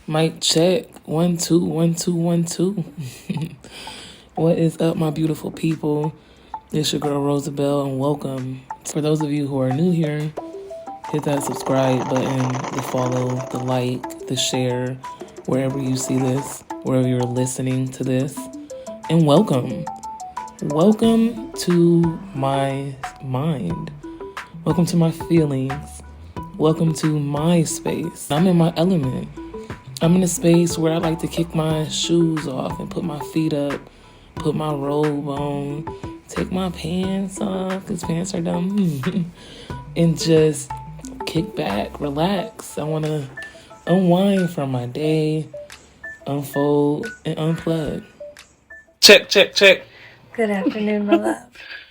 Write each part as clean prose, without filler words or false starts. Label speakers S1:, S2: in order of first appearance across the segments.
S1: Mic check. 1 2 1 2 1 2. What is up, my beautiful people? It's your girl Rosabelle, and welcome. For those of you who are new here, hit that subscribe button, the follow, the like, the share, wherever you see this, wherever you're listening to this. And welcome. Welcome to my mind. Welcome to my feelings. Welcome to my space. I'm in my element. I'm in a space where I like to kick my shoes off and put my feet up, put my robe on, take my pants off, because pants are dumb, and just kick back, relax. I want to unwind from my day, unfold, and unplug. Check, check, check.
S2: Good afternoon, my love.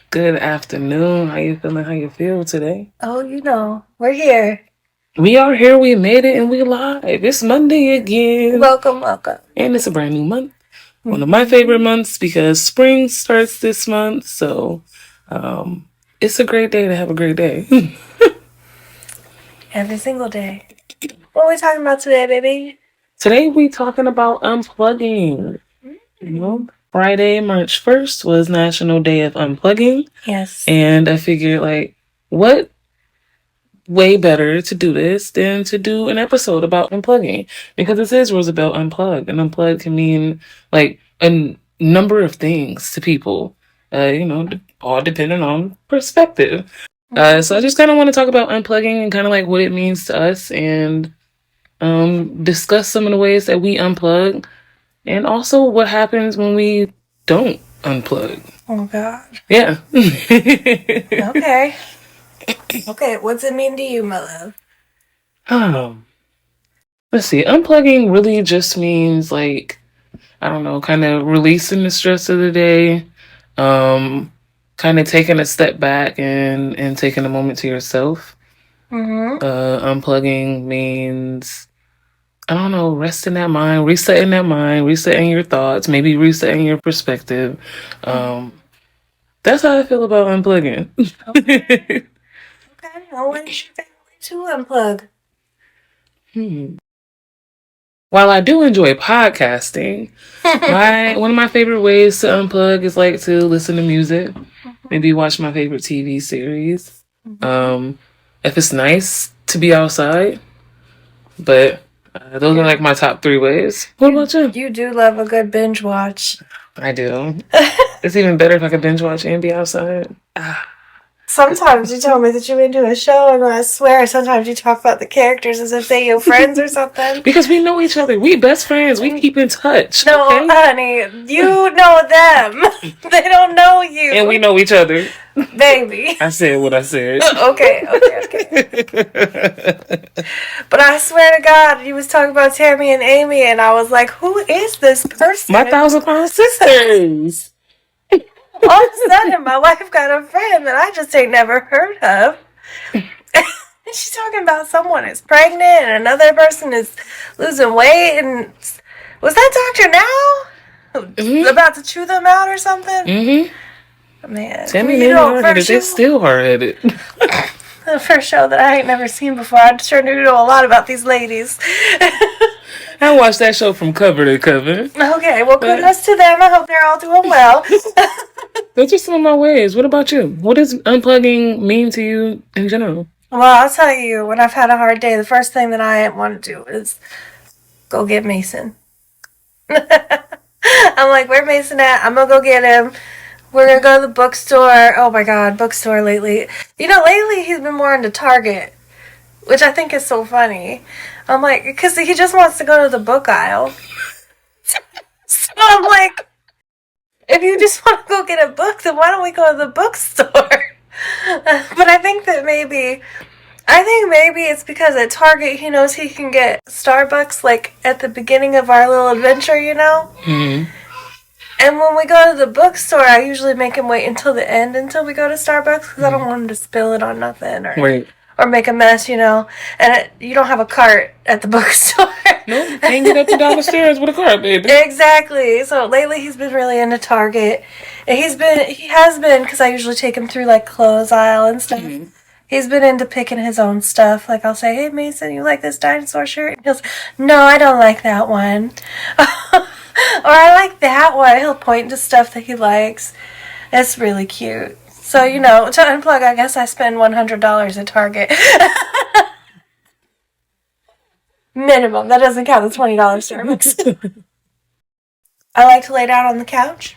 S1: Good afternoon. How you feeling? How you feel today?
S2: Oh, we're here.
S1: We are here. We made it, and we live. It's Monday again.
S2: Welcome.
S1: And it's a brand new month. One of my favorite months because spring starts this month. So it's a great day to have a great day.
S2: Every single day. What are we talking about today, baby?
S1: Today we talking about unplugging. Friday, March 1st was National Day of Unplugging.
S2: Yes.
S1: And I figured, what way better to do this than to do an episode about unplugging, because this is Rosabelle Unplugged, and unplugged can mean a number of things to people, all depending on perspective. So I just kind of want to talk about unplugging and kind of what it means to us, and discuss some of the ways that we unplug, and also what happens when we don't unplug.
S2: Oh God.
S1: Yeah.
S2: Okay. Okay, what's it mean to you, my love?
S1: Let's see. Unplugging really just means kind of releasing the stress of the day, kind of taking a step back and taking a moment to yourself. Unplugging means, resting that mind, resetting your thoughts, maybe resetting your perspective. That's how I feel about unplugging.
S2: Okay. Well, when is your favorite way to unplug?
S1: While I do enjoy podcasting, one of my favorite ways to unplug is to listen to music, maybe watch my favorite TV series. If it's nice to be outside, but those are my top 3 ways. What about you?
S2: You do love a good binge watch.
S1: I do. It's even better if I could binge watch and be outside.
S2: Sometimes you tell me that you're into a show, and I swear sometimes you talk about the characters as if they're your friends or something.
S1: Because we know each other. We best friends. We keep in touch.
S2: No, okay? Honey. You know them. They don't know you.
S1: And we know each other.
S2: Baby.
S1: I said what I said.
S2: Okay. But I swear to God, you was talking about Tammy and Amy, and I was like, who is this person?
S1: My 1,000-pound sisters.
S2: All of a sudden, my wife got a friend that I just ain't never heard of. And she's talking about someone is pregnant and another person is losing weight. And was that Dr. Now? About to chew them out or something? Man.
S1: Tammy and Amy hard-headed. They're still hard-headed.
S2: The first show that I ain't never seen before. I sure do know a lot about these ladies.
S1: I watched that show from cover to cover.
S2: Okay, well, kudos to them. I hope they're all doing well.
S1: Those are some of my ways. What about you? What does unplugging mean to you in general?
S2: Well, I'll tell you, when I've had a hard day, the first thing that I want to do is go get Mason. I'm like, where Mason at? I'm going to go get him. We're going to go to the bookstore. Oh, my God, bookstore lately. Lately he's been more into Target, which I think is so funny. I'm like, because he just wants to go to the book aisle. So I'm like, if you just want to go get a book, then why don't we go to the bookstore? But I think maybe it's because at Target he knows he can get Starbucks at the beginning of our little adventure, And when we go to the bookstore, I usually make him wait until the end until we go to Starbucks, because I don't want him to spill it on nothing or make a mess, And you don't have a cart at the bookstore.
S1: No, can't get up and down the stairs with a cart, baby.
S2: Exactly. So lately he's been really into Target. And he has been, because I usually take him through clothes aisle and stuff. He's been into picking his own stuff. Like, I'll say, hey, Mason, you like this dinosaur shirt? And he'll say, no, I don't like that one. Or I like that one. He'll point to stuff that he likes. It's really cute. So, to unplug, I guess I spend $100 at Target. Minimum. That doesn't count the $20 service. I like to lay down on the couch.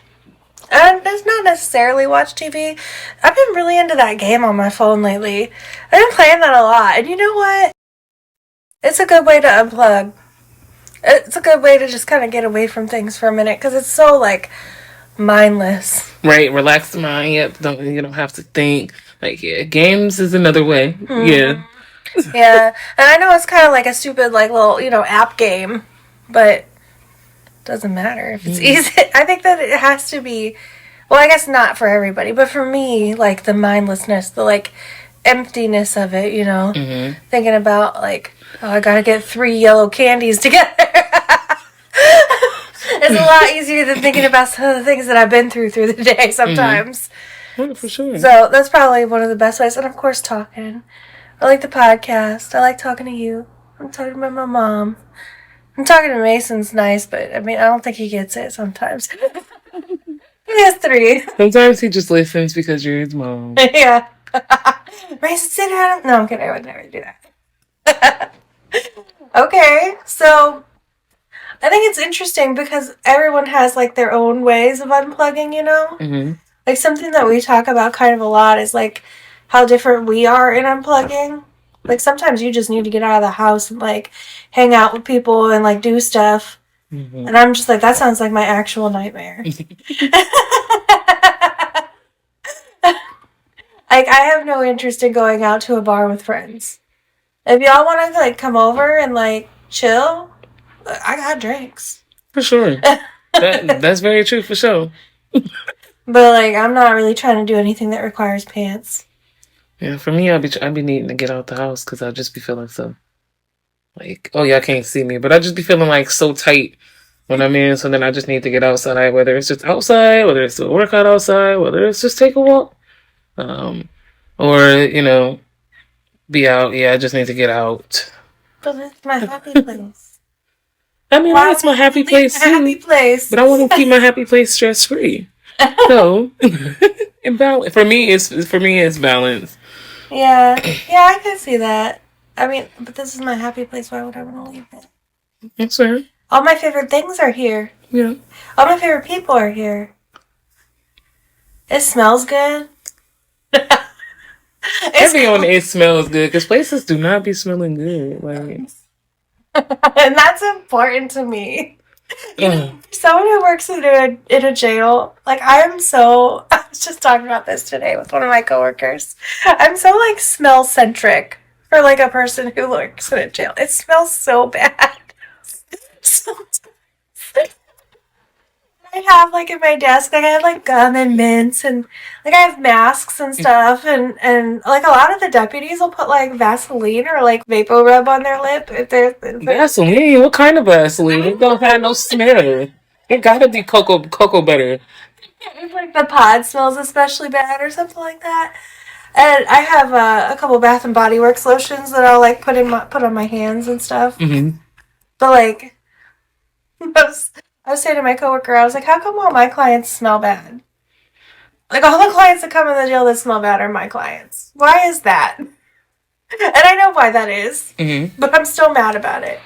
S2: And does not necessarily watch TV. I've been really into that game on my phone lately. I've been playing that a lot. And you know what? It's a good way to unplug. It's a good way to just kind of get away from things for a minute. Because it's so, mindless.
S1: Right, relax the mind. Yep, you don't have to think. Games is another way. Mm-hmm. Yeah.
S2: Yeah, and I know it's kind of like a stupid, little, app game, but it doesn't matter if it's easy. I think that it has to be, well, I guess not for everybody, but for me, the mindlessness, the, emptiness of it,
S1: mm-hmm.
S2: Thinking about, oh, I gotta get 3 yellow candies together. It's a lot easier than thinking about some of the things that I've been through the day sometimes.
S1: Mm-hmm. Yeah, for sure.
S2: So that's probably one of the best ways. And, of course, talking. I like the podcast. I like talking to you. I'm talking about my mom. I'm talking to Mason's nice, but, I don't think he gets it sometimes. He has 3.
S1: Sometimes he just listens because you're his mom.
S2: Yeah. Mason, sit down. No, I'm kidding. I would never do that. Okay, so I think it's interesting because everyone has, their own ways of unplugging,
S1: Mm-hmm.
S2: Something that we talk about kind of a lot is, how different we are in unplugging. Sometimes you just need to get out of the house and, hang out with people and, do stuff. Mm-hmm. And I'm just that sounds like my actual nightmare. I have no interest in going out to a bar with friends. If y'all want to, come over and, chill, I got drinks.
S1: For sure. That's very true, for sure.
S2: But, I'm not really trying to do anything that requires pants.
S1: Yeah, for me, I'd be needing to get out the house because I'll just be feeling so, oh, y'all can't see me, but I just be feeling, so tight when I'm in, so then I just need to get outside, whether it's just outside, whether it's a workout outside, whether it's just take a walk, or, be out. Yeah, I just need to get out.
S2: But it's my happy place.
S1: That's my happy place, too.
S2: Happy place.
S1: But I want to keep my happy place stress-free. So, for me, it's balance.
S2: Yeah, I can see that. But this is my happy place. Why would I want to leave it?
S1: That's fair.
S2: All my favorite things are here.
S1: Yeah.
S2: All my favorite people are here. It smells good.
S1: Everyone, it smells good because places do not be smelling good.
S2: And that's important to me. Someone who works in a jail, I was just talking about this today with one of my coworkers. I'm so smell centric for a person who works in a jail. It smells so bad. I have in my desk, I have gum and mints and I have masks and stuff and a lot of the deputies will put Vaseline or Vapor Rub on their lip if they're
S1: Vaseline? What kind of Vaseline? It don't have no smell. It gotta be cocoa butter.
S2: If the pod smells especially bad or something like that. And I have a couple Bath and Body Works lotions that I'll put on my hands and stuff.
S1: Mm-hmm.
S2: But I was saying to my coworker, I was how come all my clients smell bad? All the clients that come in the jail that smell bad are my clients. Why is that? And I know why that is, but I'm still mad about it.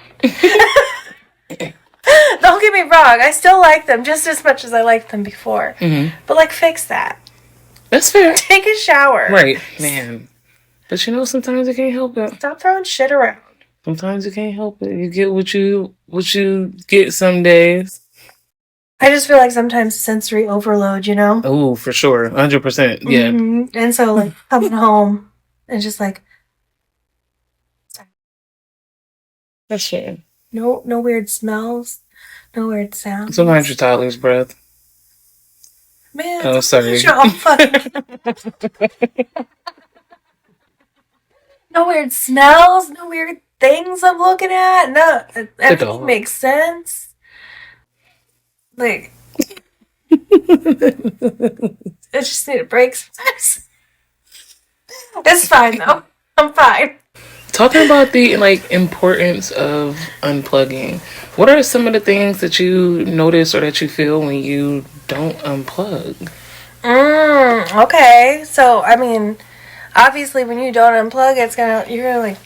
S2: Don't get me wrong, I still like them just as much as I liked them before. Mm-hmm. But fix that.
S1: That's fair.
S2: Take a shower.
S1: Right, man. But sometimes you can't help it.
S2: Stop throwing shit around.
S1: Sometimes you can't help it. You get what you get some days.
S2: I just feel sometimes sensory overload,
S1: Oh, for sure. 100%. Yeah.
S2: Mm-hmm. And so, coming home and just
S1: that's fair.
S2: No weird smells. No weird sounds.
S1: Sometimes your toddler's breath.
S2: Man,
S1: oh, sorry.
S2: No weird smells. No weird things I'm looking at. No, everything makes sense. I just need a break sometimes. It's fine though. I'm fine.
S1: Talking about the like importance of unplugging, what are some of the things that you notice or that you feel when you don't unplug?
S2: Okay. So, I mean, obviously when you don't unplug, you're gonna like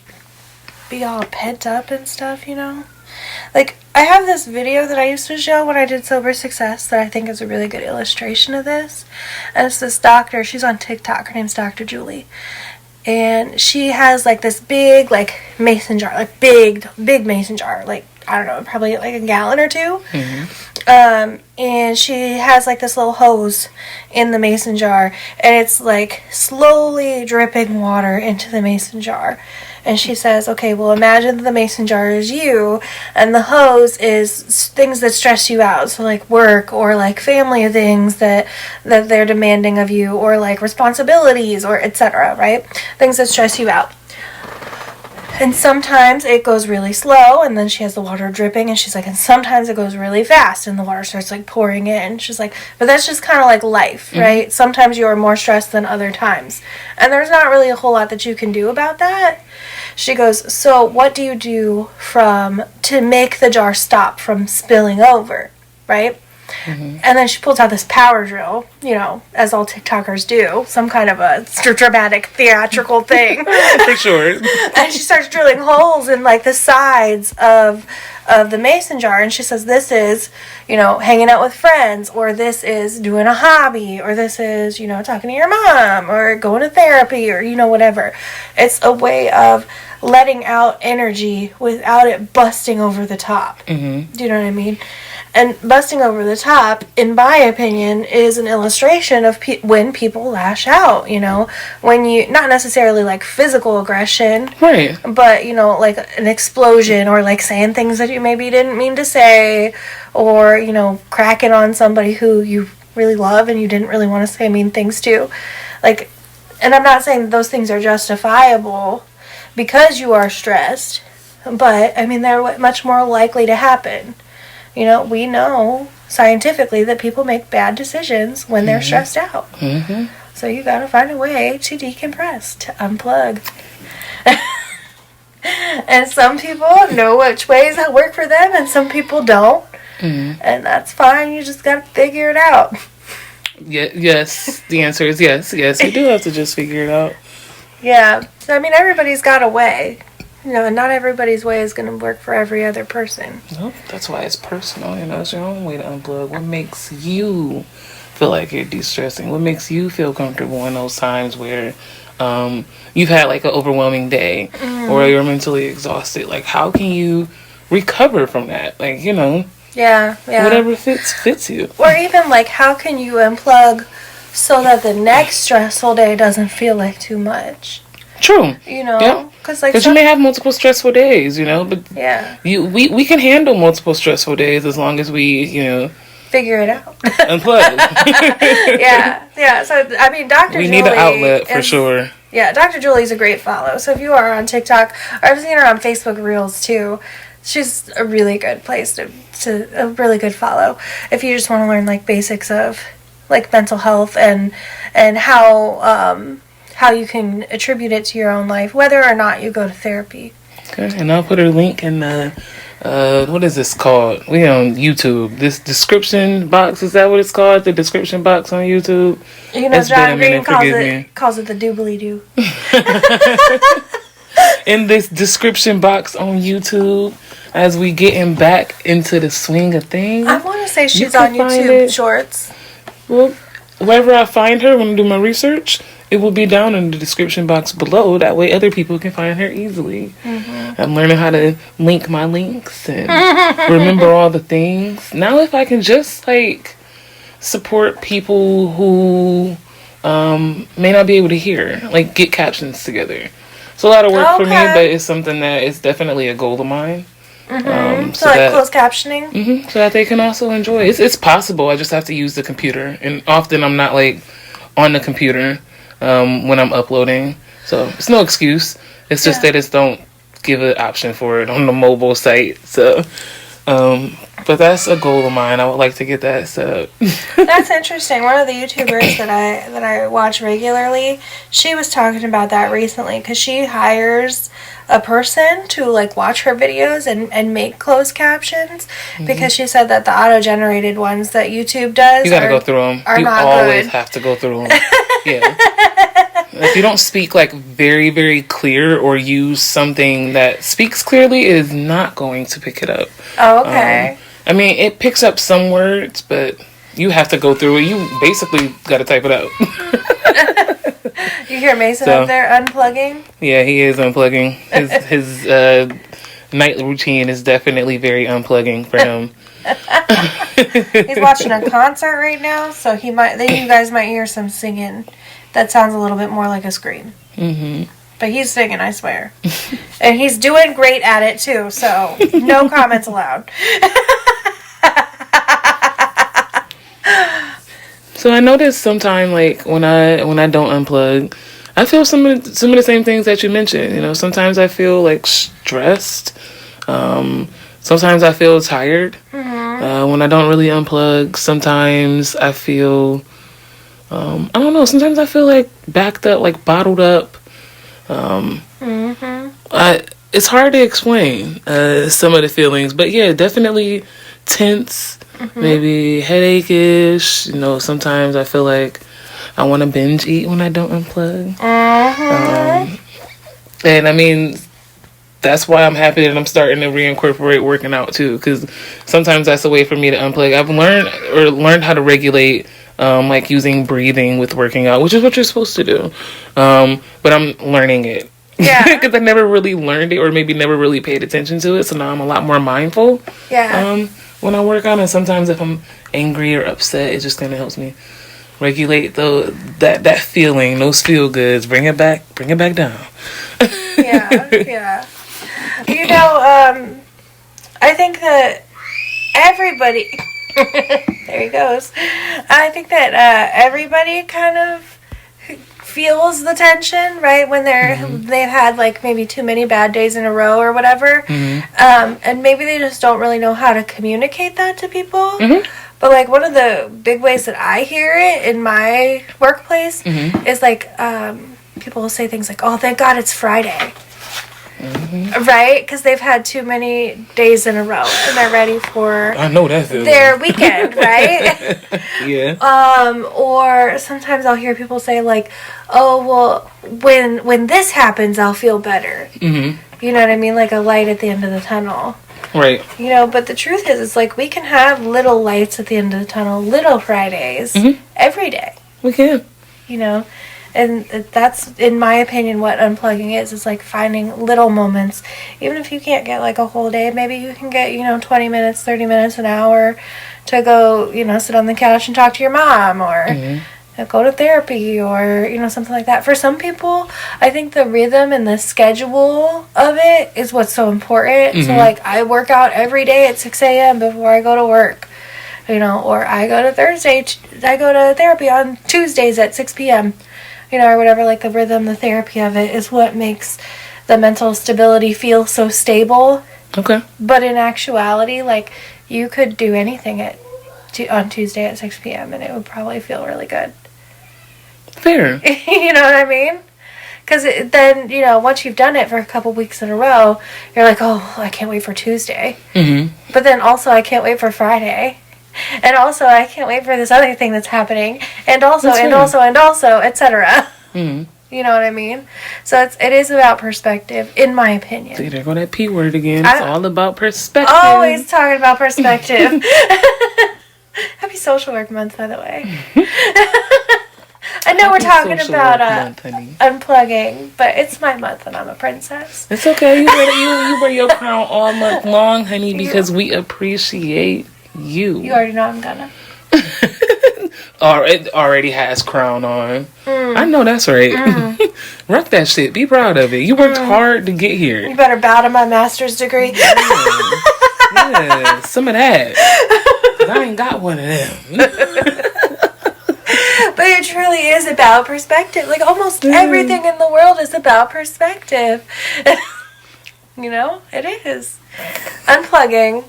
S2: be all pent up and stuff, you know? Like, I have this video that I used to show when I did Sober Success that I think is a really good illustration of this. And it's this doctor, she's on TikTok, her name's Dr. Julie. And she has like this big, like, mason jar, like big mason jar, like, I don't know, probably like a gallon or two. And she has like this little hose in the mason jar, and it's like slowly dripping water into the mason jar. And she says, okay, well, imagine the mason jar is you, and the hose is things that stress you out. So, like work or like family things that they're demanding of you, or like responsibilities or etc., right? Things that stress you out. And sometimes it goes really slow, and then she has the water dripping, and she's like, and sometimes it goes really fast, and the water starts like pouring in. She's like, but that's just kind of like life, right? Sometimes you are more stressed than other times. And there's not really a whole lot that you can do about that. She goes, so what do you do to make the jar stop from spilling over, right? And then she pulls out this power drill, you know, as all TikTokers do, some kind of a dramatic theatrical thing.
S1: For sure.
S2: And she starts drilling holes in like the sides of the mason jar, and she says, this is, you know, hanging out with friends, or this is doing a hobby, or this is, you know, talking to your mom, or going to therapy, or, you know, whatever. It's a way of letting out energy without it busting over the top. Do you know what I mean? And busting over the top, in my opinion, is an illustration of when people lash out, you know? When you, not necessarily like physical aggression,
S1: Right.
S2: but, you know, like an explosion, or like saying things that you maybe didn't mean to say, or, you know, cracking on somebody who you really love and you didn't really want to say mean things to. Like, and I'm not saying that those things are justifiable because you are stressed, but, I mean, they're much more likely to happen. You know, we know scientifically that people make bad decisions when they're stressed out. So you gotta find a way to decompress, to unplug. And some people know which ways that work for them, and some people don't. And that's fine. You just gotta figure it out.
S1: Yes. The answer is yes. Yes, you do have to just figure it out.
S2: Yeah. So, I mean, everybody's got a way. You know, and not everybody's way is going to work for every other person.
S1: Nope, that's why it's personal. You know, it's your own way to unplug. What makes you feel like you're de-stressing? What makes you feel comfortable in those times where you've had like an overwhelming day, or you're mentally exhausted? Like, how can you recover from that? Like, you know,
S2: yeah.
S1: whatever fits you.
S2: Or even like, how can you unplug so that the next stressful day doesn't feel like too much?
S1: True.
S2: You know,
S1: because you may have multiple stressful days, you know, but we can handle multiple stressful days as long as we, you know,
S2: figure it out.
S1: Unplug.
S2: yeah. So, I mean, Dr. Julie.
S1: We need an outlet for sure.
S2: Yeah, Dr. Julie's a great follow. So if you are on TikTok, or I've seen her on Facebook Reels too, she's a really good place a really good follow. If you just want to learn like basics of like mental health and how you can attribute it to your own life, whether or not you go to therapy.
S1: Okay, and I'll put her link in the, what is this called? We on YouTube. This description box, is that what it's called? The description box on YouTube?
S2: You know, John Green calls it the doobly-doo.
S1: In this description box on YouTube, as we getting back into the swing of things.
S2: I want to say she's on YouTube Shorts.
S1: Well, wherever I find her when I do my research, it will be down in the description box below. That way other people can find her easily. I'm learning how to link my links and remember all the things. Now if I can just like support people who may not be able to hear, like get captions together. It's a lot of work for me, but it's something that is definitely a goal of mine.
S2: So like closed captioning?
S1: So that they can also enjoy. It's possible. I just have to use the computer. And often I'm not like on the computer when I'm uploading. So it's no excuse. It's just that don't give an option for it on the mobile site. So But that's a goal of mine. I would like to get that set up.
S2: That's interesting. One of the YouTubers that I watch regularly, she was talking about that recently because she hires a person to like watch her videos and make closed captions because she said that the auto-generated ones that YouTube does
S1: You gotta go through them. You always have to go through them. Yeah. If you don't speak like very, very clear or use something that speaks clearly, it is not going to pick it up.
S2: Oh, okay.
S1: I mean, it picks up some words, but you have to go through it. You basically got to type it out.
S2: You hear Mason up there unplugging?
S1: Yeah, he is unplugging. His night routine is definitely very unplugging for him.
S2: He's watching a concert right now, so you guys might hear some singing. That sounds a little bit more like a scream. Mm-hmm. But he's singing, I swear. And he's doing great at it, too, so no comments allowed.
S1: So I notice sometimes, like, when I don't unplug, I feel some of the same things that you mentioned. You know, sometimes I feel, like, stressed. Sometimes I feel tired. Mm-hmm. When I don't really unplug, sometimes I feel... I don't know. Sometimes I feel like backed up, like bottled up. It's hard to explain some of the feelings, but yeah, definitely tense, maybe headache-ish. You know, sometimes I feel like I want to binge eat when I don't unplug. And I mean, that's why I'm happy that I'm starting to reincorporate working out too, because sometimes that's a way for me to unplug. I've learned how to regulate. Like using breathing with working out, which is what you're supposed to do. But I'm learning it. Yeah. Because I never really learned it or maybe never really paid attention to it. So now I'm a lot more mindful. Yeah. When I work out, and sometimes if I'm angry or upset, it just kind of helps me regulate that feeling, those feel goods, bring it back down. Yeah.
S2: You know, I think that everybody... there he goes. I think that everybody kind of feels the tension, right? When they've had like maybe too many bad days in a row or whatever. And maybe they just don't really know how to communicate that to people. But like one of the big ways that I hear it in my workplace is like people will say things like, "Oh, thank God it's Friday." Right? Because they've had too many days in a row and they're ready for their weekend, right? Yeah. Or sometimes I'll hear people say like, "Oh, well, when this happens, I'll feel better." You know what I mean? Like a light at the end of the tunnel. Right. You know, but the truth is, it's like we can have little lights at the end of the tunnel, little Fridays, every day.
S1: We can.
S2: You know? And that's, in my opinion, what unplugging is. It's like finding little moments. Even if you can't get like a whole day, maybe you can get, 20 minutes, 30 minutes, an hour to go, sit on the couch and talk to your mom or go to therapy or, something like that. For some people, I think the rhythm and the schedule of it is what's so important. So like I work out every day at 6 a.m. before I go to work. Or I go to therapy on Tuesdays at 6 p.m. Or whatever, like the rhythm, the therapy of it is what makes the mental stability feel so stable. Okay. But in actuality, like, you could do anything on Tuesday at 6 p.m. and it would probably feel really good. Fair. You know what I mean? Because then, once you've done it for a couple weeks in a row, you're like, oh, I can't wait for Tuesday. But then also, I can't wait for Friday. And also, I can't wait for this other thing that's happening. And also, etc. You know what I mean? So it is about perspective, in my opinion.
S1: See, there go that P word again. It's all about perspective.
S2: Always talking about perspective. Happy Social Work Month, by the way. I know we're talking about unplugging, but it's my month and I'm a princess.
S1: It's okay. You wear your crown all month long, honey, because we appreciate you.
S2: You already know I'm gonna.
S1: It already has crown on. I know that's right. Rock that shit. Be proud of it. You worked hard to get here.
S2: You better bow to my master's degree.
S1: Yeah, some of that. 'Cause I ain't got one of them.
S2: But it truly is about perspective. Like almost everything in the world is about perspective. It is. Unplugging.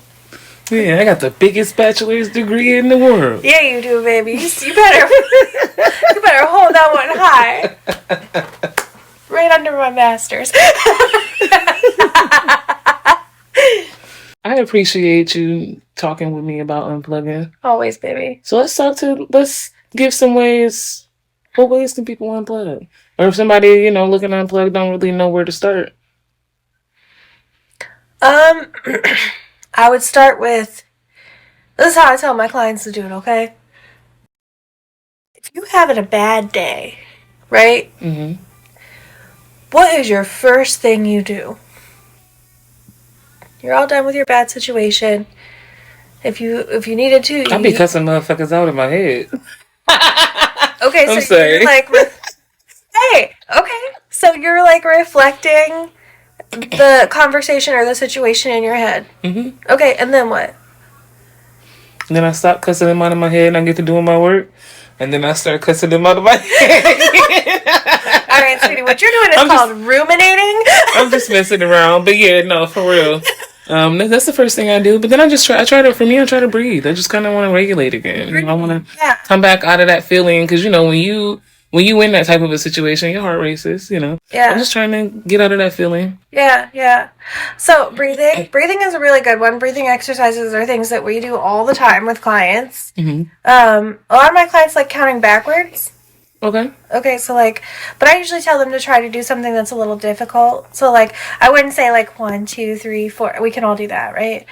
S1: Yeah, I got the biggest bachelor's degree in the world.
S2: Yeah, you do, baby. You better, you better hold that one high, right under my master's.
S1: I appreciate you talking with me about unplugging.
S2: Always, baby.
S1: So let's give some ways. What ways can people unplug? Or if somebody, looking to unplug don't really know where to start.
S2: I would start with, this is how I tell my clients to do it, okay? If you're having a bad day, right?
S1: Mm-hmm.
S2: What is your first thing you do? You're all done with your bad situation. If you needed to,
S1: I'd be cussing motherfuckers out in my head.
S2: Okay, so
S1: I'm sorry.
S2: you're like, hey, okay, so you're like reflecting the conversation or the situation in your head.
S1: Mm-hmm.
S2: Okay, and then what?
S1: And then I stop cussing them out of my head and I get to doing my work. And then I start cussing them out of my head.
S2: All right, sweetie, what you're doing is called ruminating.
S1: I'm just messing around. But yeah, no, for real. That's the first thing I do. But then I try to breathe. I just kind of want to regulate again. I want to come back out of that feeling. Because, when you in that type of a situation, your heart races, Yeah. I'm just trying to get out of that feeling.
S2: Yeah. So breathing is a really good one. Breathing exercises are things that we do all the time with clients.
S1: Mm-hmm.
S2: A lot of my clients like counting backwards.
S1: Okay,
S2: so but I usually tell them to try to do something that's a little difficult. So I wouldn't say 1, 2, 3, 4. We can all do that, right?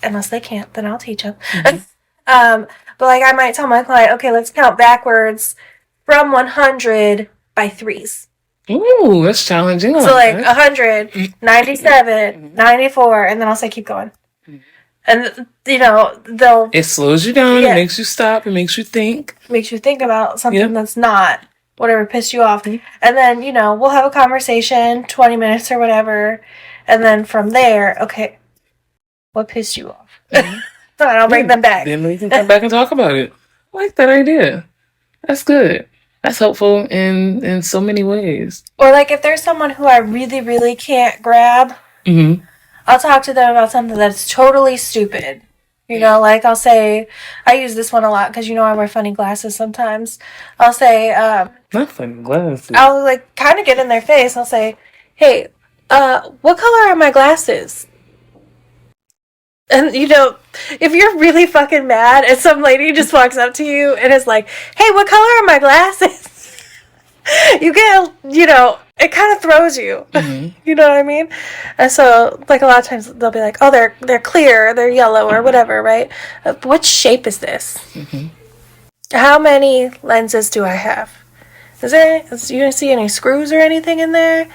S2: Unless they can't, then I'll teach them.
S1: Mm-hmm.
S2: But I might tell my client, okay, let's count backwards from 100 by threes.
S1: Ooh, that's challenging.
S2: So 100, 97, 94, and then I'll say keep going. And, they'll...
S1: It slows you down. Yeah. It makes you stop. It makes you think.
S2: Makes you think about something that's not whatever pissed you off. And then, we'll have a conversation, 20 minutes or whatever. And then from there, okay, what pissed you off? Mm-hmm. So I'll bring them back.
S1: Then we can come back and talk about it. I like that idea. That's good. That's helpful in so many ways.
S2: Or if there's someone who I really, really can't grab,
S1: mm-hmm.
S2: I'll talk to them about something that's totally stupid. I'll say, I use this one a lot because, I wear funny glasses sometimes. I'll say,
S1: not funny glasses.
S2: I'll kind of get in their face. I'll say, hey, what color are my glasses? And, if you're really fucking mad and some lady just walks up to you and is like, hey, what color are my glasses? You get, it kind of throws you. Mm-hmm. You know what I mean? And so, a lot of times they'll be like, oh, they're clear, they're yellow, or whatever, right? What shape is this? Mm-hmm. How many lenses do I have? You gonna see any screws or anything in there?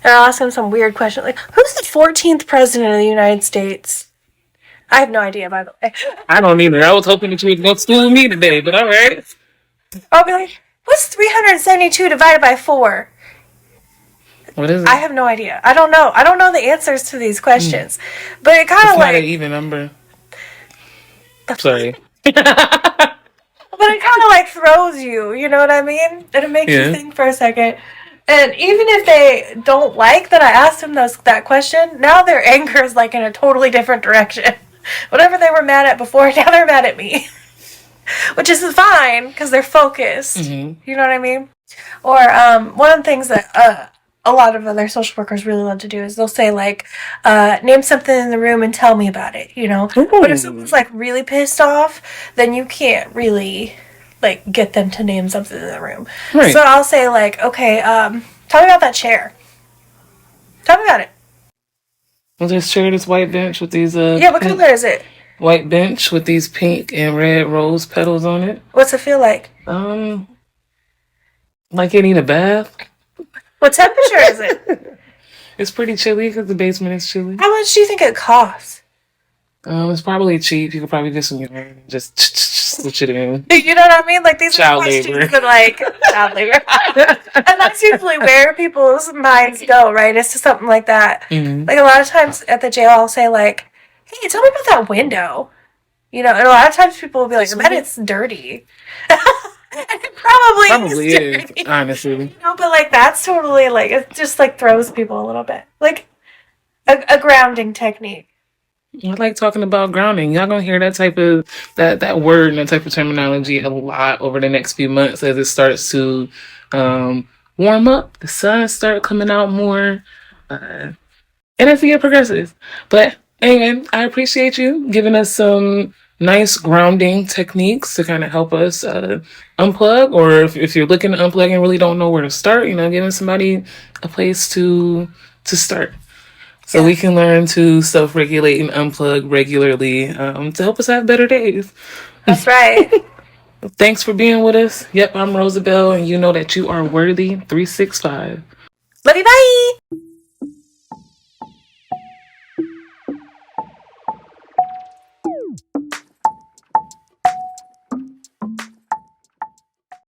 S2: And I'll ask them some weird question, who's the 14th president of the United States? I have no idea, by the way.
S1: I don't either. I was hoping that you would go school me today, but all right.
S2: I'll be like, what's 372 divided by 4?
S1: What is it?
S2: I have no idea. I don't know. I don't know the answers to these questions. But it kind of
S1: not an even number. Sorry.
S2: But it kind of throws you, you know what I mean? And it makes you think for a second. And even if they don't like that I asked them that question, now their anger is in a totally different direction. Whatever they were mad at before, now they're mad at me. Which is fine, because they're focused. Mm-hmm. You know what I mean? Or one of the things that a lot of other social workers really love to do is they'll say, name something in the room and tell me about it, Ooh. But if someone's, really pissed off, then you can't really, get them to name something in the room. Right. So I'll say, okay, tell me about that chair. Tell me about it.
S1: Well, this chair, this white bench with these...
S2: yeah, what color is it?
S1: White bench with these pink and red rose petals on it.
S2: What's it feel like?
S1: Like it need a bath.
S2: What temperature is it?
S1: It's pretty chilly because the basement is chilly.
S2: How much do you think it costs?
S1: It's probably cheap. You could probably get some just switch it in.
S2: You know what I mean? These
S1: child
S2: are questions
S1: labor.
S2: that child labor. And that's usually where people's minds go, right? It's to something like that. Mm-hmm. A lot of times at the jail, I'll say hey, tell me about that window. And a lot of times people will be like, I bet it's dirty. And it probably is dirty,
S1: honestly.
S2: But that's totally it just throws people a little bit. A grounding technique.
S1: I like talking about grounding. Y'all gonna hear that type of that word and that type of terminology a lot over the next few months as it starts to warm up. The sun start coming out more, and as the year progresses. But anyway, I appreciate you giving us some nice grounding techniques to kind of help us unplug, or if you're looking to unplug and really don't know where to start, giving somebody a place to start. So we can learn to self-regulate and unplug regularly to help us have better days.
S2: That's right.
S1: Thanks for being with us. Yep, I'm Rosabelle, and you know that you are worthy 365.
S2: Love you, bye!